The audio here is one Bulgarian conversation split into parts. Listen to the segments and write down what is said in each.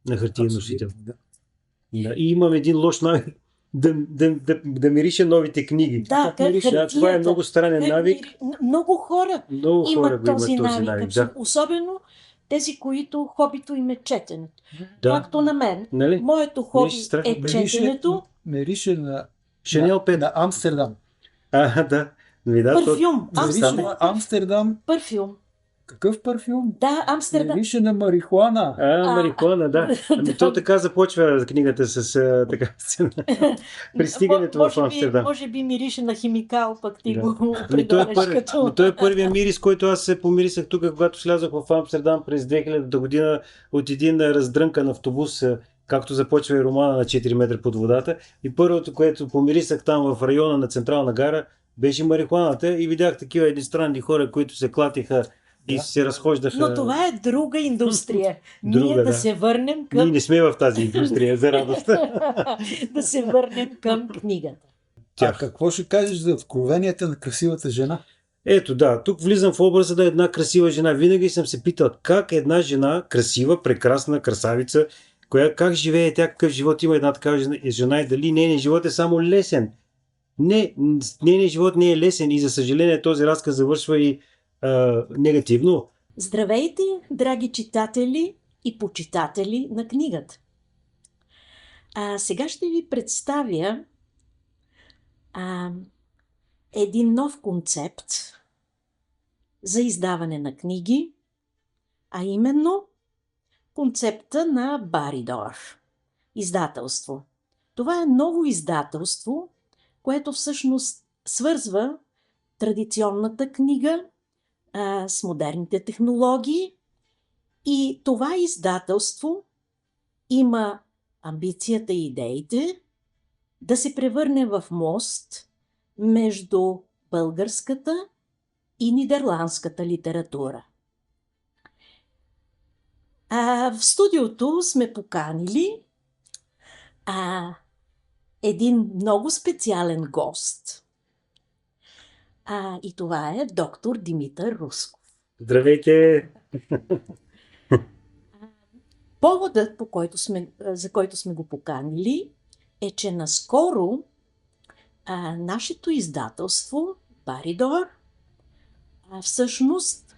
на хартиен носител. Да. Да. И имам един лош навик да мириша новите книги. Да, как хартията. Това е много странен навик. Много хора Много хора имат го имат този навик. Да. Особено тези, които хобито им е четенето. Да. Както на мен. Нали? Моето хоби е четенето. Мирише на Шанел 5. На Амстердам. Да. Парфюм. Амстердам. Парфюм. Какъв парфюм? Да, Амстердам. Мирише на марихуана. Марихуана, да. То така започва книгата с така пристигането в Амстердам. Може би мирише на химикал, пък ти го предлагаш като... Той е първият мирис, който аз се помирисах тук, когато слязох в Амстердам през 2000 година от един раздрънкан автобус, както започва и романа на 4 метра под водата. И първото, което помирисах там в района на Централна гара, беше марихуаната и видях такива едностранни хора, които се клатиха и се разхождаха. Но това е друга индустрия. Ние да се върнем към... Ние не сме в тази индустрия, за радост. Да се върнем към книгата. Какво ще кажеш за откровенията на красивата жена? Ето да, тук влизам в образа на една красива жена. Винаги съм се питал как една жена, красива, прекрасна, красавица, как живее тя, какъв живот има една такава жена и дали нейният живот е само лесен. Не, нейният живот не е лесен и за съжаление този разказ завършва и негативно. Здравейте, драги читатели и почитатели на книгата. Сега ще ви представя един нов концепт за издаване на книги, а именно концепта на Баридор издателство. Това е ново издателство, което всъщност свързва традиционната книга с модерните технологии и това издателство има амбицията и идеите да се превърне в мост между българската и нидерландската литература. В студиото сме поканили един много специален гост. И това е доктор Димитър Русков. Здравейте! Поводът, за който сме го поканили, е, че наскоро нашето издателство Баридор всъщност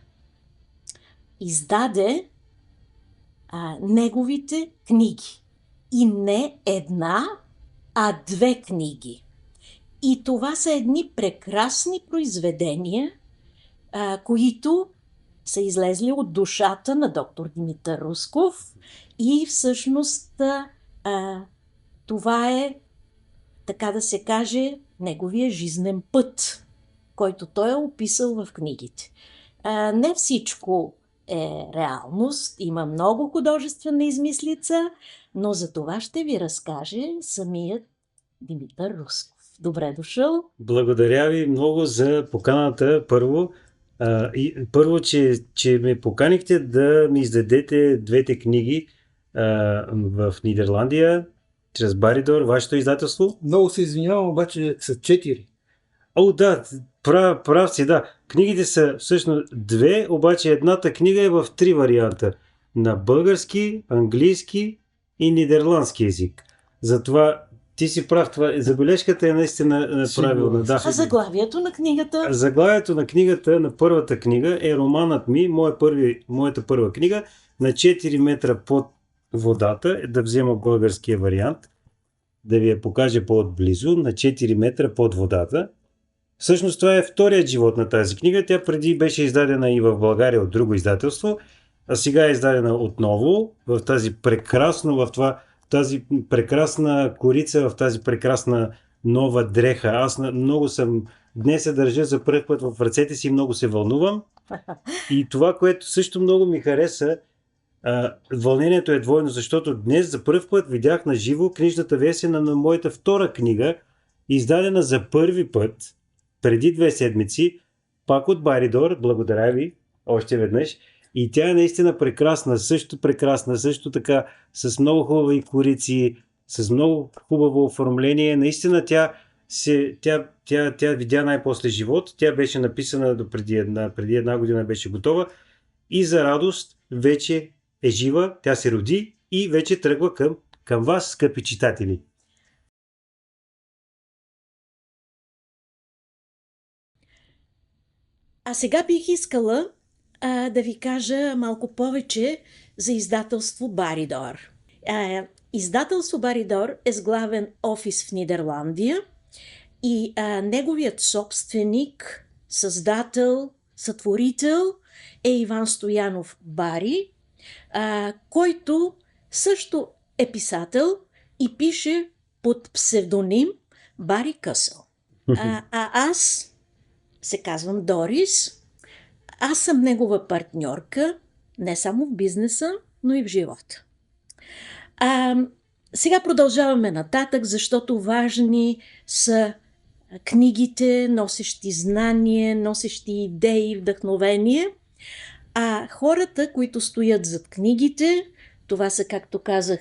издаде неговите книги. И не една, а 2 книги. И това са едни прекрасни произведения, които са излезли от душата на доктор Димитър Русков и всъщност това е, така да се каже, неговия жизнен път, който той е описал в книгите. Не всичко е реалност, има много художествена измислица, но за това ще ви разкаже самият Димитър Русков. Добре дошъл! Благодаря ви много за поканата първо. Първо, че ме поканихте да ми издадете 2 книги в Нидерландия, чрез Баридор, вашето издателство. Много се извинявам, обаче са 4. Да, прав си, да. Книгите са всъщност 2, обаче едната книга е в 3 варианта. На български, английски и нидерландски език. Затова ти си прав, забележката е наистина правилна. Да. А заглавието на книгата? Заглавието на книгата, на първата книга е романът ми, моята първа книга, на 4 метра под водата, да взема българския вариант, да ви я покажа по-отблизо, на 4 метра под водата. Всъщност това е вторият живот на тази книга. Тя преди беше издадена и в България от друго издателство, а сега е издадена отново в тази прекрасна корица, в тази прекрасна нова дреха. Аз много днес се държа за първи път в ръцете си, много се вълнувам. И това, което също много ми хареса, вълнението е двойно, защото днес за първи път видях на живо книжната версия на моята втора книга, издадена за първи път, преди 2 седмици, пак от Баридор, благодаря ви още веднъж. И тя е наистина прекрасна, също така с много хубави корици, с много хубаво оформление. Наистина тя видя най-после живот. Тя беше написана преди една година беше готова и за радост вече е жива. Тя се роди и вече тръгва към вас, скъпи читатели. А сега бих искала да ви кажа малко повече за издателство Баридор. Издателство Баридор е с главен офис в Нидерландия и неговият собственик, създател, сътворител е Иван Стоянов Бари, който също е писател и пише под псевдоним Бари Късъл. Аз се казвам Дорис. Аз съм негова партньорка, не само в бизнеса, но и в живота. Сега продължаваме нататък, защото важни са книгите, носещи знание, носещи идеи, вдъхновение. А хората, които стоят зад книгите, това са, както казах,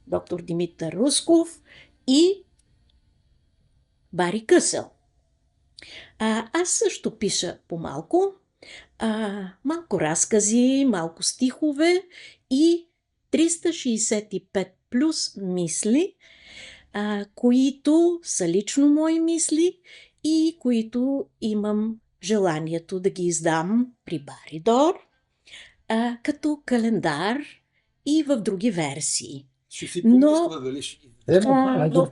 доктор Димитър Русков и Бари Късъл. Аз също пиша по-малко, малко разкази, малко стихове и 365 плюс мисли, които са лично мои мисли и които имам желанието да ги издам при Баридор, като календар и в други версии. Ще си Но- помисля дали ще... Но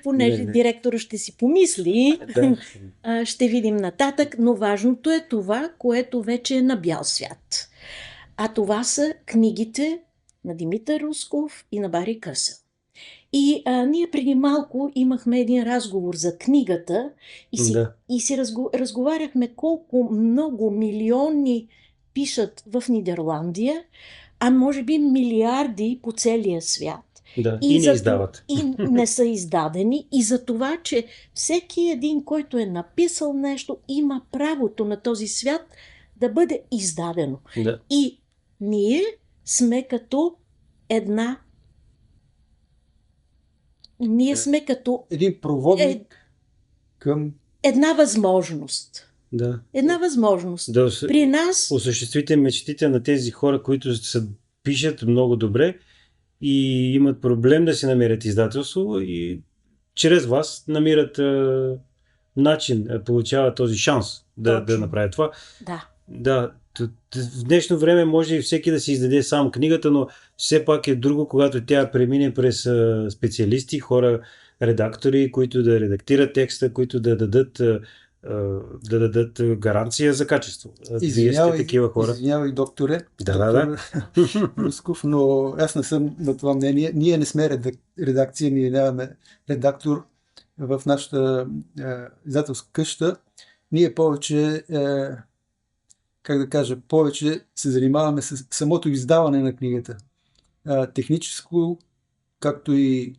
понеже Не. директора ще си помисли, Да. ще видим нататък, но важното е това, което вече е на бял свят. А това са книгите на Димитър Русков и на Бари Късъл. И ние преди малко имахме един разговор за книгата и си разговаряхме колко много милиони пишат в Нидерландия, а може би милиарди по целия свят. Да. И не издават. И не са издадени. И за това, че всеки един, който е написал нещо, има правото на този свят да бъде издадено. Да. И ние сме като една... Ние сме като Един проводник към... една възможност. Да. Една възможност. Да При нас... осъществите мечтите на тези хора, които пишат много добре и имат проблем да си намерят издателство и чрез вас намират начин, получават този шанс да направят това. Да. Да, в днешно време може и всеки да си издаде сам книгата, но все пак е друго, когато тя премине през специалисти, хора, редактори, които да редактират текста, които да дадат гаранция за качество. Вие сте такива хора. Извинявай, докторе. Да. Русков, но аз не съм на това мнение. Ние не сме редакция, ние нямаме редактор в нашата издателска къща. Ние повече, как да кажа, повече се занимаваме с самото издаване на книгата. Техническо, както и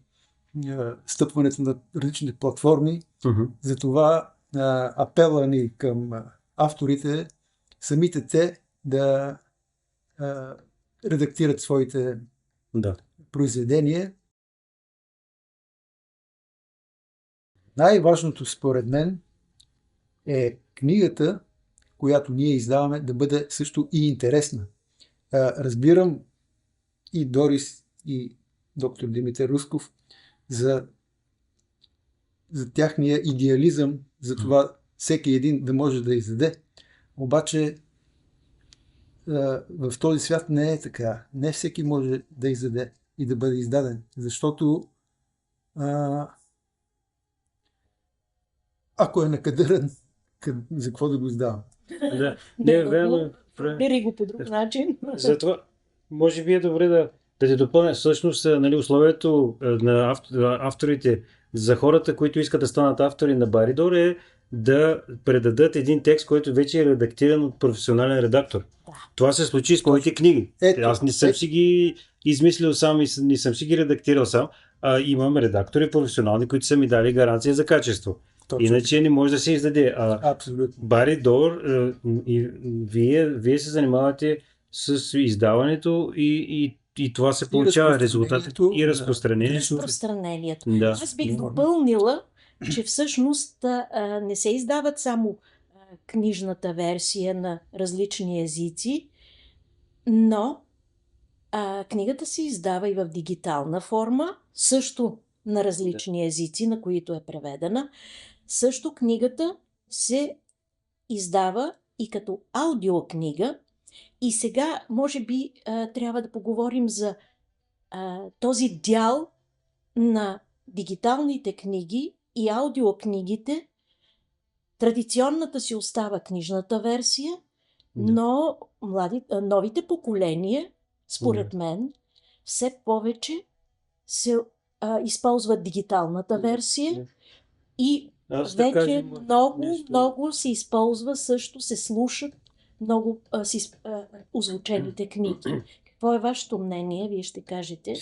стъпването на различни платформи. Затова апела ни към авторите, самите те да редактират своите произведения. Най-важното според мен е книгата, която ние издаваме, да бъде също и интересна. Разбирам и Дорис, и доктор Димитър Русков за тяхния идеализъм, за това всеки един да може да издаде. Обаче в този свят не е така. Не всеки може да издаде и да бъде издаден. Защото ако е накадърен, за какво да го издавам? Да, не, верно. Бери го по друг начин. Затова може би е добре да те допълня. Всъщност, условието на авторите за хората, които искат да станат автори на Баридор е да предадат един текст, който вече е редактиран от професионален редактор. Да. Това се случи с моите книги. Аз не съм си ги измислил сам и не съм си ги редактирал сам, а имам редактори професионални, които са ми дали гаранция за качество. Точно. Иначе не може да се издаде. Абсолютно. Баридор, вие се занимавате с издаването и това се получава резултатът и разпространението. Разпространението. Да. Аз бих допълнила, че всъщност не се издават само книжната версия на различни езици, но Книгата се издава и в дигитална форма, също на различни езици, на които е преведена. Също книгата се издава и като аудиокнига. И сега, може би, трябва да поговорим за този дял на дигиталните книги и аудиокнигите. Традиционната си остава книжната версия, но новите поколения, според мен, все повече се използват дигиталната версия и вече много се използва, също се слушат много озвучените книги. Какво е вашето мнение? Вие ще кажете.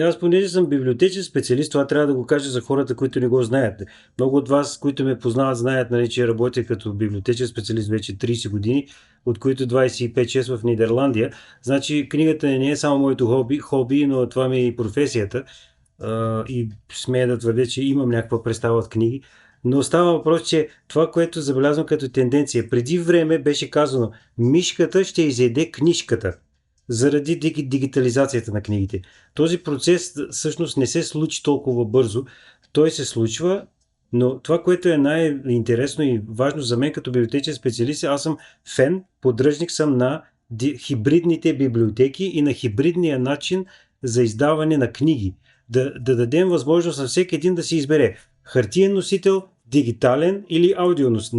Аз понеже съм библиотечен специалист, това трябва да го кажа за хората, които не го знаят. Много от вас, които ме познават, знаят, нали, че работя като библиотечен специалист вече 30 години, от които 25-6 в Нидерландия. Значи книгата не е само моето хоби, но това ми е и професията. И смея да твърдя, че имам някаква представа от книги. Но става въпрос, че това, което забелязвам като тенденция, преди време беше казано, мишката ще изяде книжката заради дигитализацията на книгите. Този процес всъщност не се случи толкова бързо. Той се случва, но това, което е най-интересно и важно за мен като библиотечен специалист, аз съм фен, поддръжник съм на хибридните библиотеки и на хибридния начин за издаване на книги. Да дадем възможност на всеки един да си избере хартиен носител, дигитален или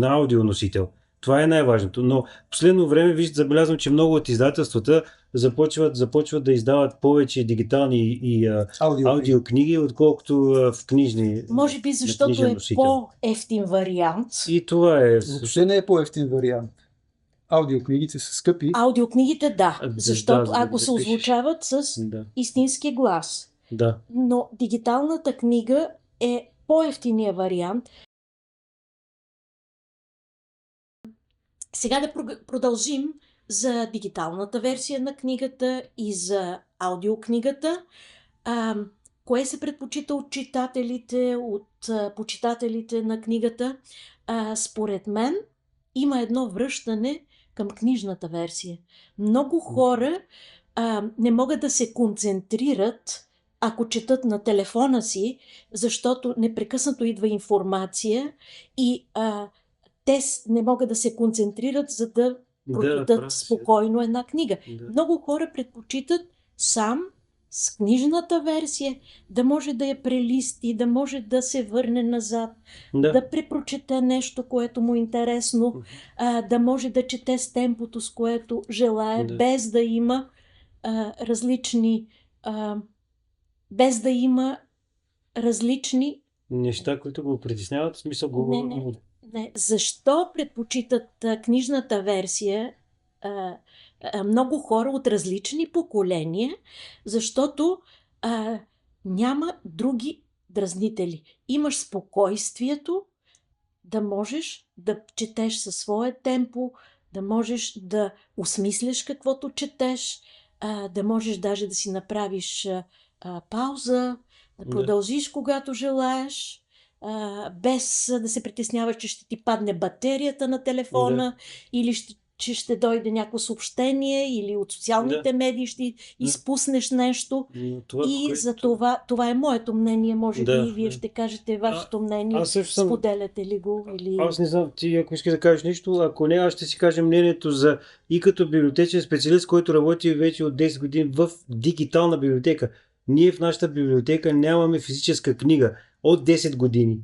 аудионосител. Това е най-важното. Но в последно време забелязвам, че много от издателствата започват да издават повече дигитални и аудиокниги, отколкото в книжни. Може би защото е по-евтин вариант. И това е. Въобще не е по-евтин вариант. Аудиокнигите са скъпи. Аудиокнигите, да. Защото ако се озвучават с истински глас. Да. Но дигиталната книга е по-евтиния вариант. Сега да продължим за дигиталната версия на книгата и за аудиокнигата. Кое се предпочита от читателите, от почитателите на книгата? Според мен има едно връщане към книжната версия. Много хора не могат да се концентрират, ако четат на телефона си, защото непрекъснато идва информация и те не могат да се концентрират, за да прочитат спокойно една книга. Да. Много хора предпочитат сам с книжната версия да може да я прелисти, да може да се върне назад, да препрочете нещо, което му е интересно, да може да чете с темпото, с което желае, без да има различни неща, които го притесняват, в смисъл Не. Защо предпочитат книжната версия много хора от различни поколения? Защото няма други дразнители. Имаш спокойствието да можеш да четеш със свое темпо, да можеш да осмисляш каквото четеш, да можеш даже да си направиш пауза, да продължиш когато желаеш, без да се притесняваш, че ще ти падне батерията на телефона или че ще дойде някакво съобщение или от социалните медии ще изпуснеш нещо. За това е моето мнение. Може би и вие ще кажете вашето мнение. Споделяте ли го? Или... Аз не знам, ти ако искаш да кажеш нещо, ако не, аз ще си кажа мнението за и като библиотечен специалист, който работи вече от 10 години в дигитална библиотека. Ние в нашата библиотека нямаме физическа книга от 10 години.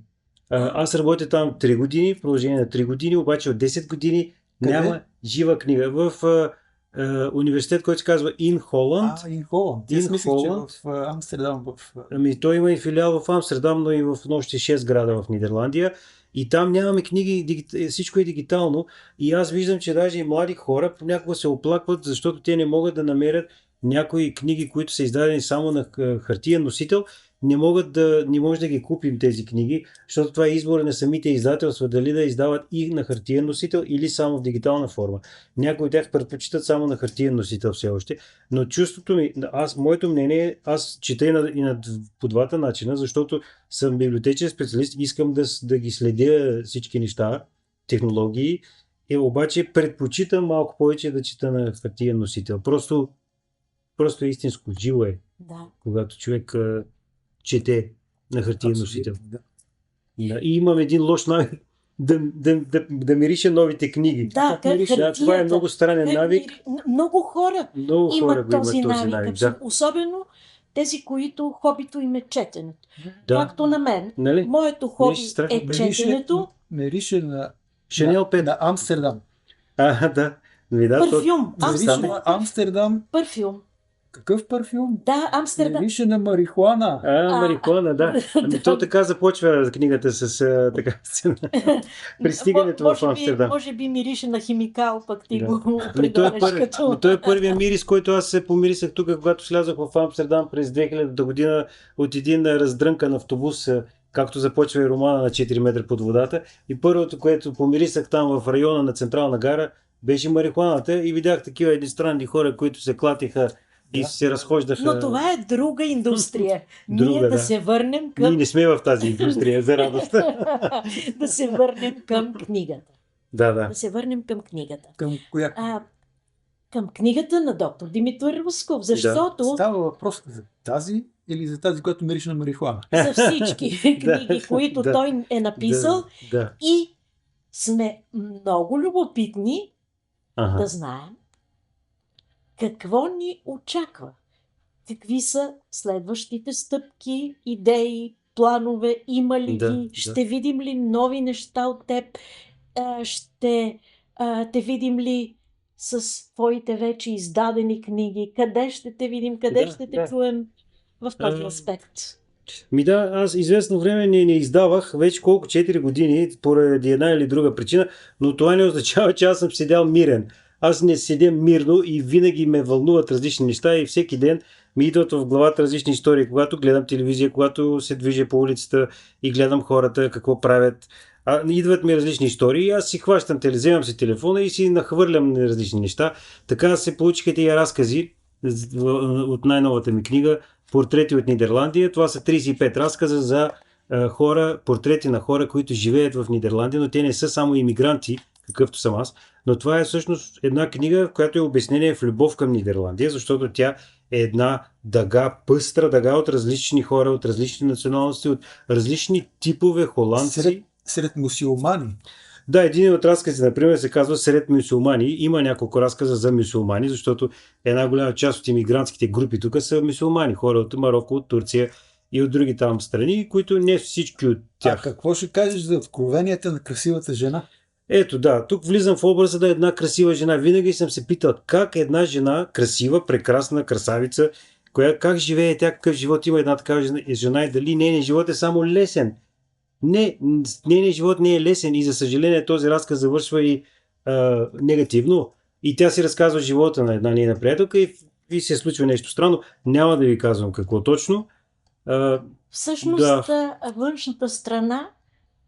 Аз работя там 3 години, в продължение на 3 години, обаче от 10 години няма жива книга. В университет, който се казва In Holland. In Holland. Аз мислих, че в Амстердам. Той има и филиал в Амстердам, но и в още 6 града в Нидерландия. И там нямаме книги, всичко е дигитално. И аз виждам, че даже и млади хора понякога се оплакват, защото те не могат да намерят някои книги, които са издадени само на хартиен носител, не може да ги купим тези книги, защото това е избор на самите издателства, дали да издават и на хартиен носител или само в дигитална форма. Някои от тях предпочитат само на хартиен носител все още, но чувството ми, моето мнение, аз чета и по двата начина, защото съм библиотечен специалист, искам да ги следя всички неща, технологии, обаче предпочитам малко повече да чета на хартиен носител. Просто просто е истинско, живо е, Да. когато човек чете на хартиен носител. Да. Да. И имам един лош навик да мириша новите книги. Да, как мирише? Да, това е много странен навик. Много хора Много хора имат го имат този навик. Да. Особено тези, които хобито им е четенето. Да. Както на мен. Нали? Моето хоби Мирише страшно. е четенето. Мирише на Шанел 5. на Амстердам. Да. Да, Парфюм. Мирише на Амстердам. Парфюм. Какъв парфюм? Да, Амстердам. Мирише на марихуана. Марихуана, да. Ами то така започва книгата с така сцена. Пристигането в Амстердам. Може би мирише на химикал, пък ти Да. го Ами той определяш като... той е първият мирис, който аз се помирисах тук, когато слязах в Амстердам през 2000 година от един раздрънкан автобус, както започва и романа на 4 метра под водата. И първото, което помирисах там в района на Централна гара, беше марихуаната и видях такива едностранни хора, които се клатиха и се разхождаха. Но това е друга индустрия. Друга, Ние да. се върнем Ние към... не сме в тази индустрия, за радост. да се върнем към книгата. Да. Да се върнем към книгата. Към коя? Към книгата на доктор Димитър Русков, защото Става въпрос за тази или за тази, която мирише на марихуана? за всички книги, които той е написал Да. и сме много любопитни Ага. да знаем какво ни очаква. Какви са следващите стъпки, идеи, планове, има ли Да, ги, ще видим ли нови неща от теб, ще те видим ли с твоите вече издадени книги, къде ще те видим, къде Да, ще те да. чуем в този аспект. Аз известно време не издавах, вече колко 4 години, поради една или друга причина, но това не означава, че аз съм седял мирен. Аз не седя мирно и винаги ме вълнуват различни неща и всеки ден ми идват в главата различни истории, когато гледам телевизия, когато се движа по улицата и гледам хората какво правят. Идват ми различни истории, аз си хващам, вземам си телефона и си нахвърлям различни неща. Така се получиха тия разкази от най-новата ми книга "Портрети от Нидерландия". Това са 35 разказа за портрети на хора, които живеят в Нидерландия, но те не са само имигранти, какъвто съм аз. Но това е всъщност една книга, в която е обяснение в любов към Нидерландия, защото тя е една пъстра дъга от различни хора, от различни националности, от различни типове холандци. Сред мюсюлмани. Да, един от разказите, например, се казва "Сред мюсюлмани". Има няколко разказа за мюсюлмани, защото една голяма част от имигрантските групи тук са мюсюлмани, хора от Марокко, от Турция и от други там страни, които не всички от тях. Какво ще кажеш за откровенията на красивата жена? Ето да, тук влизам в образа да е една красива жена. Винаги съм се питал как една жена, красива, прекрасна, красавица, как живее тя, какъв живот има една такава жена и дали нейният живот е само лесен. Не, нейният живот не е лесен и за съжаление този разказ завършва и негативно. И тя си разказва живота на една нейна приятелка и се случва нещо странно. Няма да ви казвам какво точно. Всъщност външната страна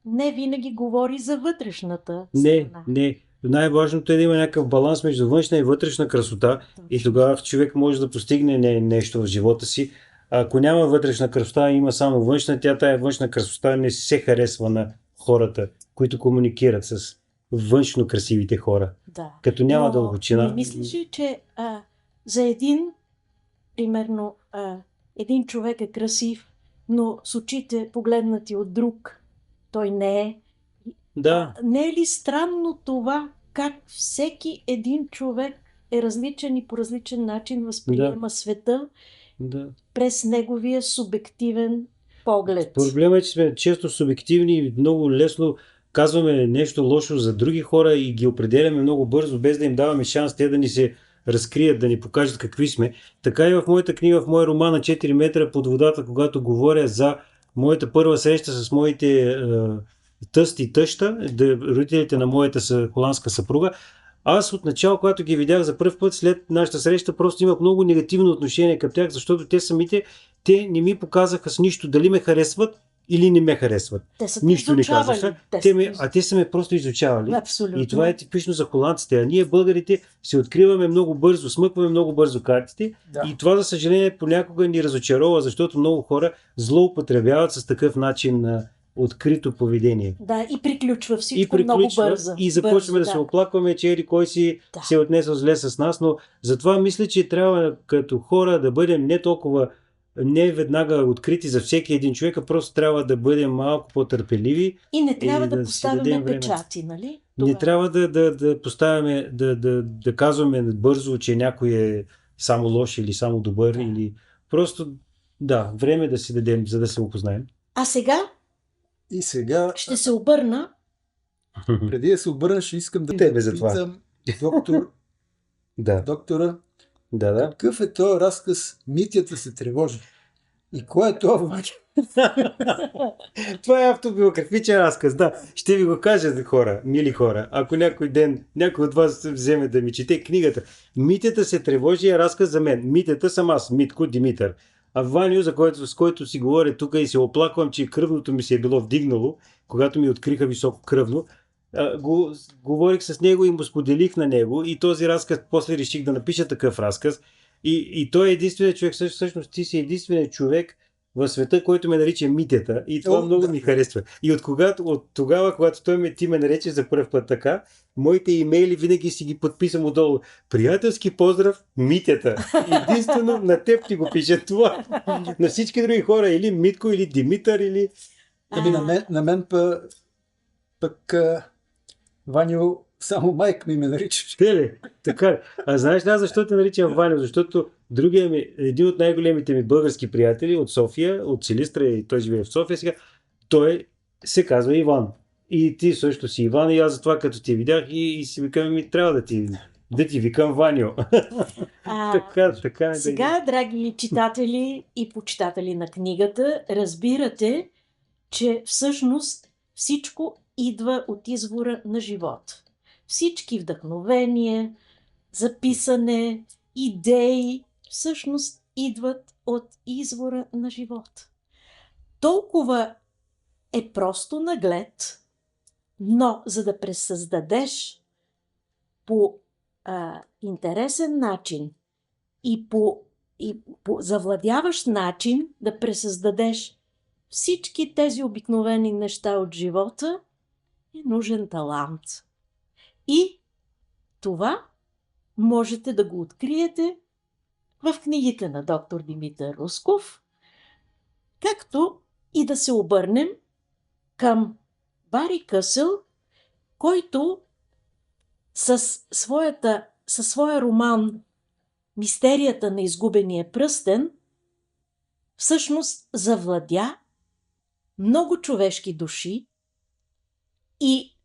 не винаги говори за вътрешната страна. Не. Най-важното е да има някакъв баланс между външна и вътрешна красота. И тогава човек може да постигне нещо в живота си. Ако няма вътрешна красота, има само външна, тая външна красота не се харесва на хората, които комуникират с външно красивите хора. Да. Като няма дълбочина. Не мислиш ли, че за примерно, един човек е красив, но с очите погледнати от друг, той не е. Да. Не е ли странно това, как всеки един човек е различен и по различен начин възприема света през неговия субективен поглед? Проблема е, че сме често субективни и много лесно казваме нещо лошо за други хора и ги определяме много бързо, без да им даваме шанс те да ни се разкрият, да ни покажат какви сме. Така и в моята книга, в моя роман на 4 метра под водата, когато говоря за моята първа среща с моите тъст и тъща, родителите на моята холандска съпруга, аз отначало, когато ги видях за пръв път след нашата среща, просто имах много негативно отношение към тях, защото те не ми показаха с нищо дали ме харесват или не ме харесват. Те са нищо не казаха. Те са ме просто изучавали. Абсолютно. И това е типично за холандците. А ние, българите, се откриваме много бързо, смъкваме много бързо картите. Да. И това, за съжаление, понякога ни разочарова, защото много хора злоупотребяват с такъв начин открито поведение. Да, и приключва И всичко много бързо. и започваме да бързо, се оплакваме, че еди кой си Да. се е отнесъл зле с нас, но затова мисля, че трябва като хора да бъдем не толкова, не веднага открити за всеки един човек, а просто трябва да бъдем малко по-търпеливи. И не трябва и да да си дадем поставяме време. печати, нали? Не трябва да поставяме, да казваме бързо, че някой е само лош или само добър, Да. или просто, да, време да си дадем, за да се опознаем. А сега И сега, ще се обърна. преди да се обърнеш, искам да Тебе за това. питам Да, доктора, да. какъв е този разказ "Митята се тревожи"? И кой е това Ваня? Това е автобиографичен разказ, да. Ще ви го кажа, хора, мили хора. Ако някой ден някой от вас вземе да ми чете книгата. Митята се тревожи е разказ за мен. Митята съм аз, Митко Димитър. А Ваню, с който си говоря тук и се оплаквам, че кръвното ми се е било вдигнало, когато ми откриха високо кръвно, говорих с него и му споделих на него и този разказ, после реших да напиша такъв разказ. И той е единственият човек, всъщност ти си единственият човек в света, който ме нарича Митята. И това много ми харесва. И от тогава, когато ти ме нарече за първ път така, моите имейли винаги си ги подписам отдолу. Приятелски поздрав, Митята. Единствено на теб ти го пише това. На всички други хора, или Митко, или Димитър, или... Ами на мен пък Ваню, само майка ми ме нарича. Те ли? Така. А знаеш ли защо те наричам Ваню? Защото един от най-големите ми български приятели от София, от Силистра, и той живее в София сега, той се казва Иван. И ти също си Иван, и аз затова като ти видях и си викам, трябва да ти викам Ваню. Така. Сега, драги читатели и почитатели на книгата, разбирате, че всъщност всичко идва от извора на живот. Всички вдъхновения, записане, идеи всъщност идват от извора на живот. Толкова е просто наглед, но за да пресъздадеш по интересен начин и по завладяващ начин да пресъздадеш всички тези обикновени неща от живота, е нужен талант. И това можете да го откриете в книгите на доктор Димитър Русков, както и да се обърнем към Бари Късъл, който със своя роман "Мистерията на изгубения пръстен" всъщност завладя много човешки души и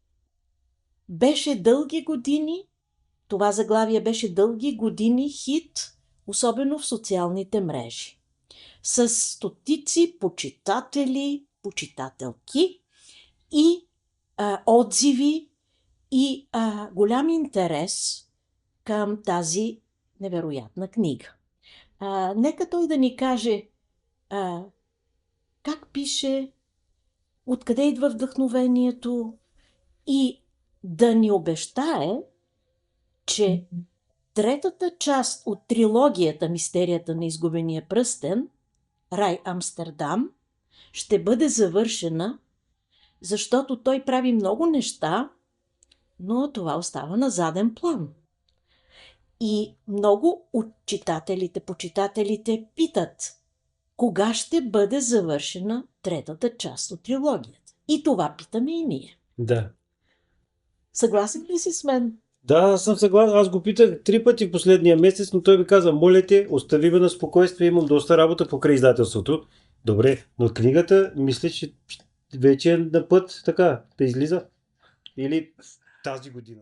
беше дълги години, това заглавие беше дълги години хит, особено в социалните мрежи. С стотици почитатели, почитателки и отзиви и голям интерес към тази невероятна книга. Нека той да ни каже как пише, откъде идва вдъхновението и да ни обещае, че третата част от трилогията "Мистерията на изгубения пръстен" Рай Амстердам ще бъде завършена, защото той прави много неща, но това остава на заден план. И много от читателите, почитателите питат кога ще бъде завършена третата част от трилогията. И това питаме и ние. Да. Съгласен ли си с мен? Да, аз съм съгласен. Аз го питах 3 пъти в последния месец, но той ми каза: моля те, остави ме на спокойствие, имам доста работа покрай издателството. Добре, но книгата мисля, че вече е на път така да излиза. Или тази година.